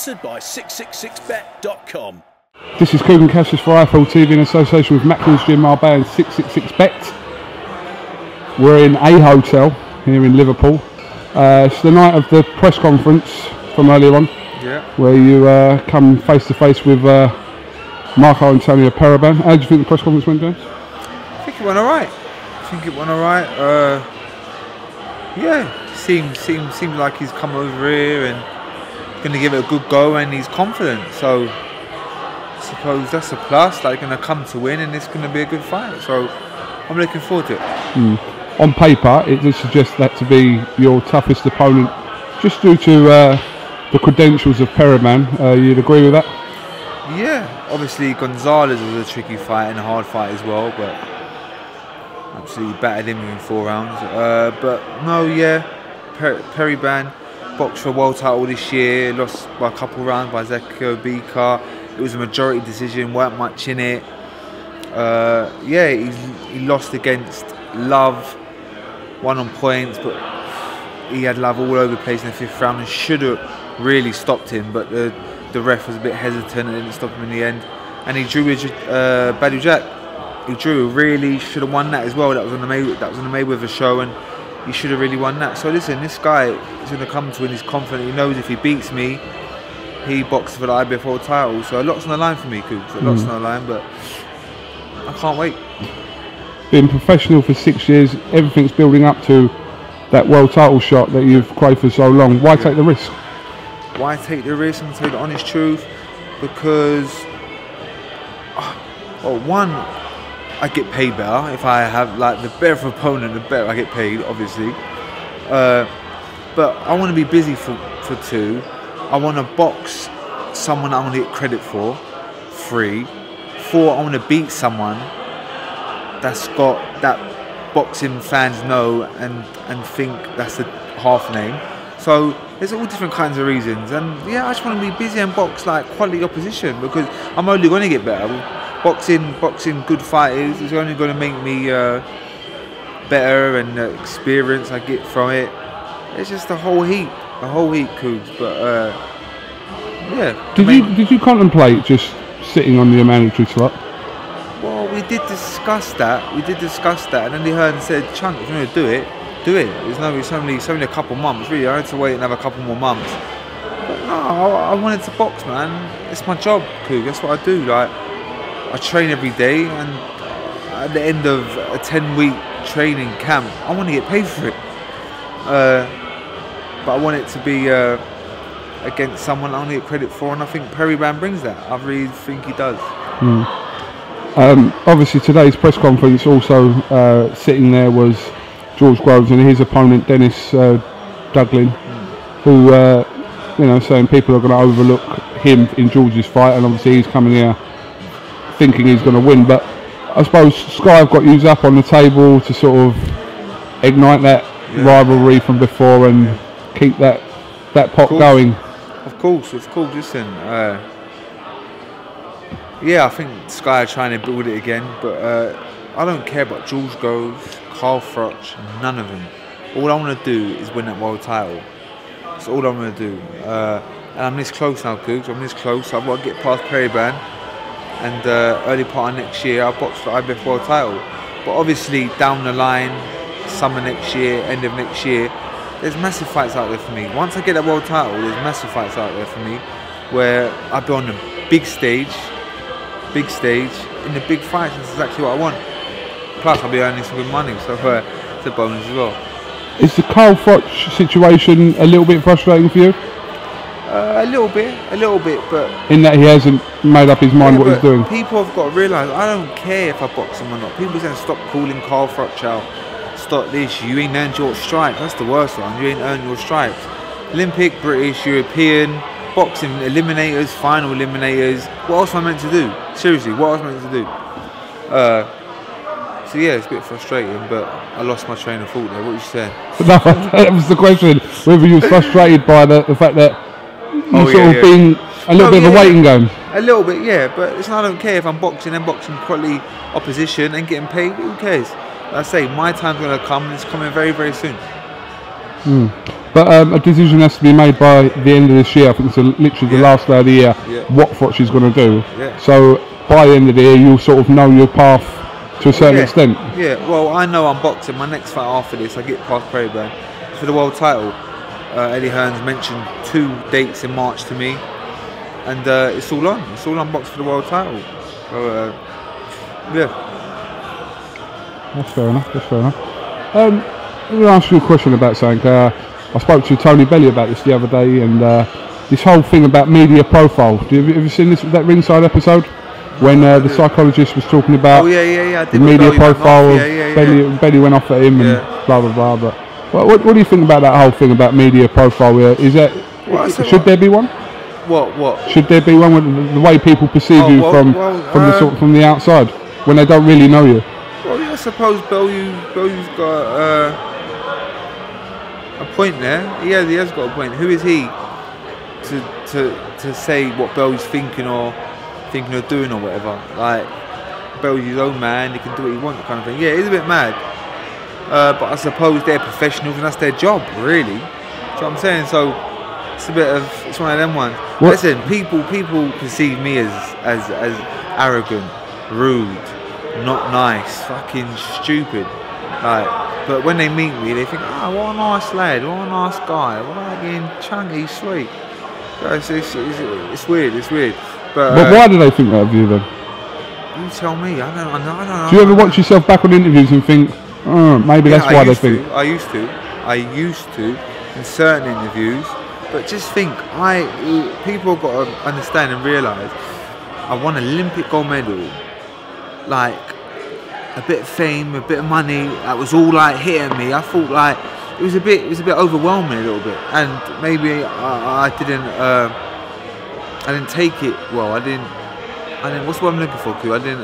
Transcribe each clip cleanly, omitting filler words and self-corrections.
Sponsored by 666bet.com. This is KUGAN CASSIUS for IFL TV in association with Macklin's Gym Marbella and 666bet. We're in a hotel here in Liverpool. It's the night of the press conference from earlier on, where you come face to face with Marco Antonio PERIBAN. How do you think the press conference went, James? I think it went alright. Yeah, seems like he's come over here and going to give it a good go, and he's confident. So I suppose that's a plus. They're going to come to win, and it's going to be a good fight. So I'm looking forward to it. On paper, it does suggest that to be your toughest opponent, just due to the credentials of PERIBAN. You'd agree with that? Yeah, obviously Gonzalez was a tricky fight and a hard fight as well, but absolutely battered him in 4 rounds. But no, yeah, PERIBAN boxed for a world title this year, lost by a couple of rounds by Zekio Bika. It was a majority decision, weren't much in it. Yeah, he lost against Love, won on points, but he had Love all over the place in the 5th round and should have really stopped him, but the ref was a bit hesitant and didn't stop him in the end. And he drew with Badou Jack. He drew, really should have won that as well. That was on the Mayweather show, and he should have really won that. So listen, this guy is going to come to win. He's confident. He knows if he beats me, he boxes for the IBF World title. So a lot's on the line for me, Cougs. A lot's on the line, but I can't wait. Been professional for 6 years, everything's building up to that world title shot that you've craved for so long. Why take the risk? Why take the risk? I'm going to tell you the honest truth. Because, well, one, I get paid better. If I have, like, the better opponent, the better I get paid, obviously. But I want to be busy for 2. I want to box someone I want to get credit for, 3. 4, I want to beat someone that's got that boxing fans know and think that's the half name. So there's all different kinds of reasons, and yeah, I just want to be busy and box like quality opposition, because I'm only going to get better. Boxing good fighters is only going to make me better, and the experience I get from it. It's just a whole heap, Cougs. But yeah. Did you contemplate just sitting on the mandatory slot? Well, we did discuss that, and then they heard and said, Chunk, if you want to do it, do it. It's only a couple months, really. I had to wait another couple more months. But no, I wanted to box, man. It's my job, Coog. That's what I do. Like, I train every day, and at the end of a 10-week training camp, I want to get paid for it. But I want it to be against someone I want to get credit for, and I think PERIBAN brings that. I really think he does. Obviously, today's press conference, also sitting there was George Groves and his opponent Dennis Duglin, who, saying people are going to overlook him in George's fight, and obviously he's coming here thinking he's going to win. But I suppose Sky have got you up on the table to sort of ignite that rivalry from before and keep that pot going. Of course. Listen, yeah, I think Sky are trying to build it again, but I don't care about George Groves, Carl Froch, none of them. All I want to do is win that world title. That's all I'm going to do. And I'm this close now, Cougs. I'm this close. I've got to get past PERIBAN, and early part of next year I'll box for the IBF World title. But obviously down the line, summer next year, end of next year, there's massive fights out there for me. Once I get that world title, there's massive fights out there for me where I'll be on the big stage in the big fights. That's exactly what I want. Plus I'll be earning some good money, so it's a bonus as well. Is the Carl Froch situation a little bit frustrating for you? A little bit, but in that he hasn't made up his mind what he's doing. People have got to realise I don't care if I box him or not. People saying stop calling Carl Froch out. Stop this. You ain't earned your stripes. That's the worst one. You ain't earned your stripes. Olympic, British, European, boxing eliminators, final eliminators. What else am I meant to do? Seriously, what else am I meant to do? So yeah, it's a bit frustrating, but I lost my train of thought there. What are you saying? No, that was the question. Whether you were frustrated by the fact that you're sort of being a little bit of a waiting game. A little bit, yeah. But listen, I don't care if I'm boxing quality opposition and getting paid. Who cares? Like I say, my time's going to come, and it's coming very, very soon. But a decision has to be made by the end of this year. I think it's literally the last day of the year. What Froch is going to do. So by the end of the year, you'll sort of know your path to a certain extent. Yeah. Well, I know I'm boxing. My next fight after this, I get past PERIBAN for the world title. Eddie Hearn's mentioned 2 dates in March to me, and it's all on. It's all on box for the world title. So, yeah. That's fair enough. That's fair enough. Let me ask you a question about something. I spoke to Tony Belly about this the other day, and this whole thing about media profile. Have you seen that ringside episode when the psychologist was talking about the media profile of Belly went off at him and blah blah blah. But what do you think about that whole thing about media profile? Is that should there be one? What? Should there be one with the way people perceive you from the outside when they don't really know you? Well, I suppose Bellew's got a point there. He has got a point. Who is he to say what Bellew's thinking of doing or whatever? Like, Bellew's his own man. He can do what he wants, kind of thing. Yeah, he's a bit mad. But I suppose they're professionals and that's their job, really. Do you know what I'm saying? So it's one of them ones. What? Listen, people perceive me as arrogant, rude, not nice, fucking stupid. Like, but when they meet me, they think, what a nice lad, what a nice guy, what fucking chunky, sweet. It's weird. But why do they think that of you then? You tell me. I don't know. Do you ever watch yourself back on interviews and think, maybe that's why they think? I used to in certain interviews, but just think, people have got to understand and realise, I won an Olympic gold medal, like a bit of fame, a bit of money, that was all like hitting me. I thought like it was a bit overwhelming a little bit, and maybe I didn't take it well. I didn't. What's what I'm looking for? I didn't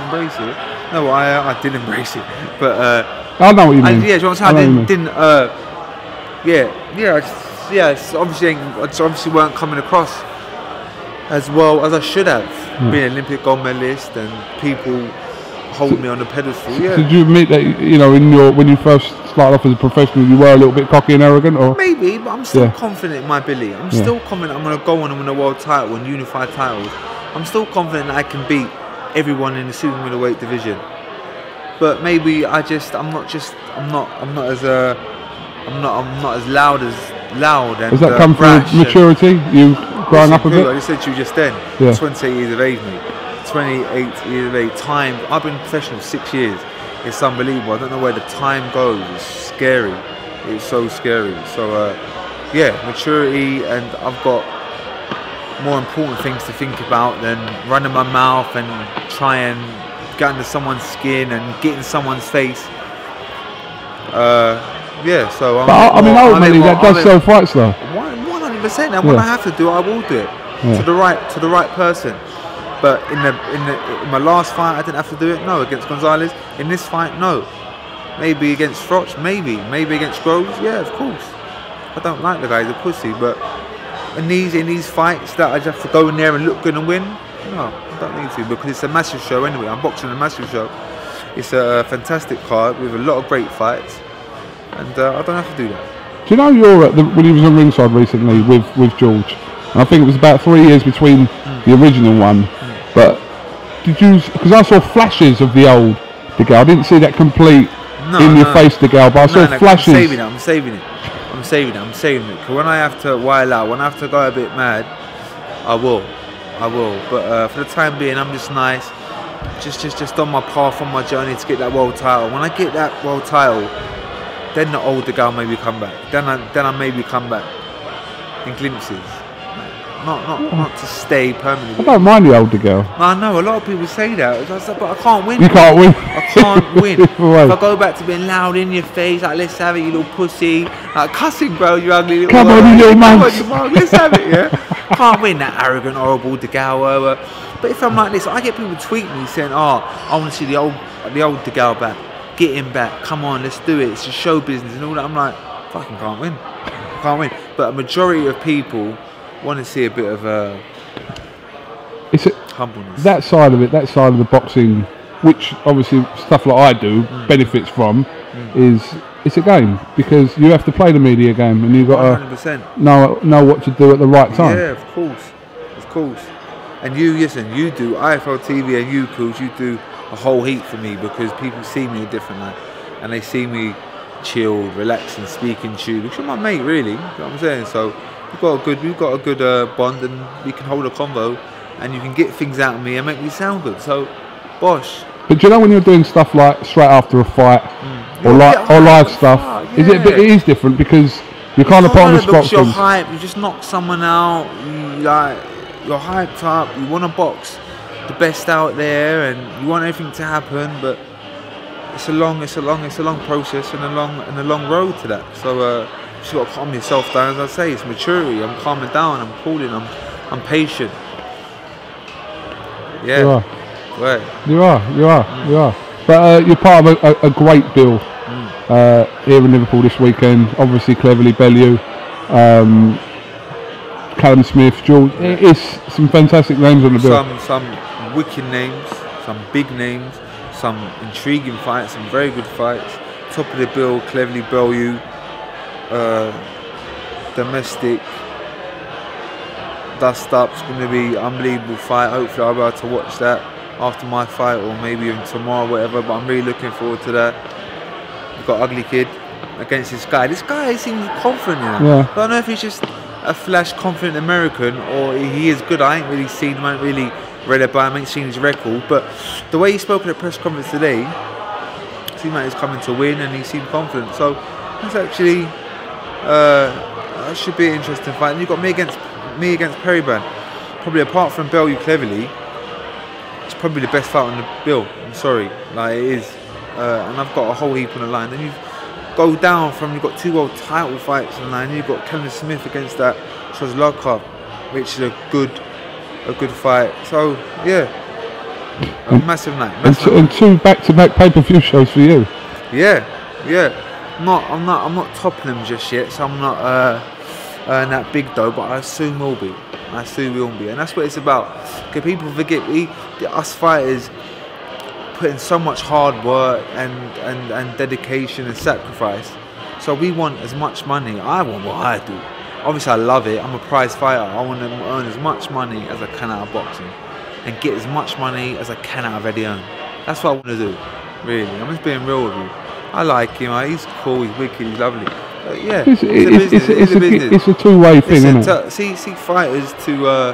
embrace it. No, I did embrace it, but I know what you mean. I obviously weren't coming across as well as I should have. Being an Olympic gold medalist and people hold me on the pedestal. Yeah. Did you admit that when you first started off as a professional, you were a little bit cocky and arrogant, or maybe? But I'm still confident in my ability. I'm still confident I'm going to go on and win a world title and unified titles. I'm still confident that I can beat everyone in the super middleweight division. But maybe I'm not as loud and does that come from maturity? You growing up a bit? I just said to you just then. 28 years of age, mate. 28 years of age. Time. I've been professional 6 years. It's unbelievable. I don't know where the time goes. It's scary. It's so scary. So maturity, and I've got more important things to think about than running my mouth and try and get under someone's skin and get in someone's face. So ultimately that does sell fights though. 100%. And when I have to do it, I will do it to the right person. But in my last fight, I didn't have to do it. No, against Gonzalez. In this fight, no. Maybe against Froch, maybe against Groves. Yeah, of course. I don't like the guy; he's a pussy. But in these fights that I just have to go in there and look good and win, no, I don't need to, because it's a massive show anyway. I'm boxing a massive show. It's a fantastic card with a lot of great fights, and I don't have to do that. Do you know when he was on ringside recently with George? And I think it was about 3 years between the original one. But did you? Because I saw flashes of the old DeGALE. I didn't see that complete your face DeGALE, but I saw flashes. I'm saving it. Because when I have to while out, when I have to go a bit mad, I will. But for the time being, I'm just nice. Just on my path, on my journey to get that world title. When I get that world title, then the old DeGALE maybe come back. Then I maybe come back in glimpses. Not to stay permanently. I don't mind the old DeGALE. I know a lot of people say that, but I can't win. You can't win. I can't win. If I go back to being loud in your face, like let's have it, you little pussy, like cussing, bro, you ugly little. Come on, you little man. Let's have it, yeah. Can't win that arrogant, horrible DeGALE. But if I'm like this, I get people tweet me saying, I want to see the old DeGALE back. Get him back. Come on, let's do it. It's just show business and all that. I'm like, fucking can't win. But a majority of people want to see a bit of humbleness. That side of the boxing, which obviously stuff like I do benefits from, is it's a game, because you have to play the media game, and you've got 100%. to know what to do at the right time. Yeah, of course. And you, listen, you do IFL TV, and you, Coach, you do a whole heap for me, because people see me a different light, and they see me chilled, relaxing, speaking to you, because you're my mate, really. You know what I'm saying? So we've got a good bond, and we can hold a convo, and you can get things out of me and make me sound good. So, bosh. But do you know when you're doing stuff like straight after a fight, or live stuff, yeah. it is different, because you're kind of put on the spot. You're hyped. You just knock someone out. You're hyped up. You want to box the best out there, and you want everything to happen. But it's a long process, and a long road to that. So you just got to calm yourself down. As I say, it's maturity. I'm calming down. I'm cooling. I'm patient. Yeah. You are. Right. You are. But you're part of a great bill here in Liverpool this weekend. Obviously, Cleverly, Bellew, Callum Smith, George. It's some fantastic names on the bill. Some wicked names, some big names, some intriguing fights, some very good fights. Top of the bill, Cleverly, Bellew, domestic. Dust Up's going to be an unbelievable fight. Hopefully I'll be able to watch that after my fight, or maybe even tomorrow, whatever. But I'm really looking forward to that. We've got Ugly Kid against this guy. This guy seems confident, you know. Yeah. I don't know if he's just a flash confident American, or he is good. I ain't really seen him. I ain't really read about him. I ain't seen his record. But the way he spoke at the press conference today, it seemed like he's coming to win, and he seemed confident. So that's actually that should be an interesting fight. And you've got me against Periban. Probably apart from Bellew Cleverly, it's probably the best fight on the bill. I'm sorry, like it is. And I've got a whole heap on the line. Then you go down from, you've got 2 world title fights on the line. Then you've got Callum Smith against that Shozlakov, which is a good fight. So yeah, a massive night. And 2 back-to-back pay-per-view shows for you. Yeah. I'm not topping them just yet, so I'm not that big though, but I soon will be. And that's what it's about. Because people forget, us fighters put in so much hard work and dedication and sacrifice. So we want as much money. I want what I do. Obviously I love it. I'm a prize fighter. I want to earn as much money as I can out of boxing, and get as much money as I can out of Eddie Earn. That's what I want to do, really. I'm just being real with you. I like him. He's cool. He's wicked. He's lovely. Yeah, it's a two-way thing, isn't it? See fighters to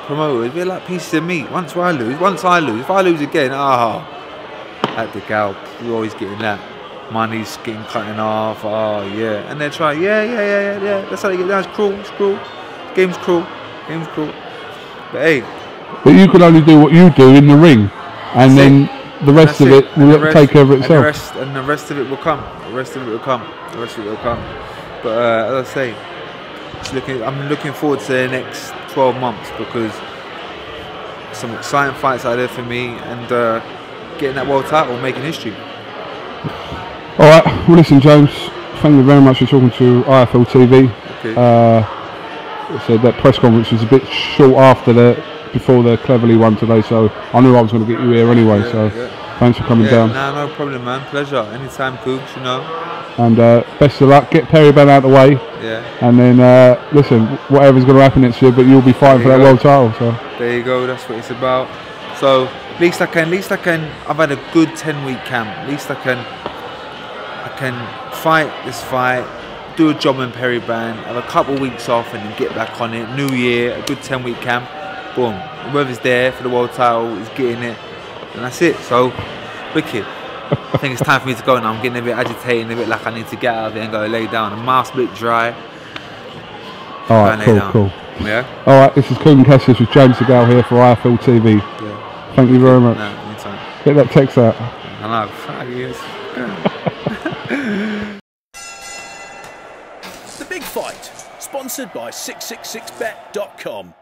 promoters, we're like pieces of meat. Once I lose, if I lose again, at DeGALE, we're always getting that. Money's getting cut in half, yeah. And they're trying, yeah. That's how they get down. It's cruel. Game's cruel. But hey. But you can only do what you do in the ring, and then the rest of it will take care of itself. And the rest of it will come. But as I say, I'm looking forward to the next 12 months, because some exciting fights out there for me, and getting that world title, making history. Alright, well listen James, thank you very much for talking to IFL TV. Okay. So that press conference was a bit short before the Cleverly one today, so I knew I was going to get you here anyway, thanks for coming down. No problem, man. Pleasure. Anytime, Cougs, you know. And best of luck. Get Periban out of the way. Yeah. And then listen, whatever's going to happen next year, but you'll be fighting for that world title. So there you go. That's what it's about. So at least I can. I've had a good 10-week camp. At least I can fight this fight, do a job in Periban, have a couple of weeks off, and then get back on it. New year, a good 10-week camp. Boom. Whoever's there for the world title is getting it, and that's it. So wicked. I think it's time for me to go now. I'm getting a bit agitated, a bit like I need to get out of here and go lay down. The mouth's a bit dry. Alright, cool. Yeah? Alright, this is KUGAN CASSIUS with James DeGALE here for IFL TV. Yeah. Thank you very much. No, anytime. Get that text out. I know, 5 years. The Big Fight, sponsored by 666bet.com.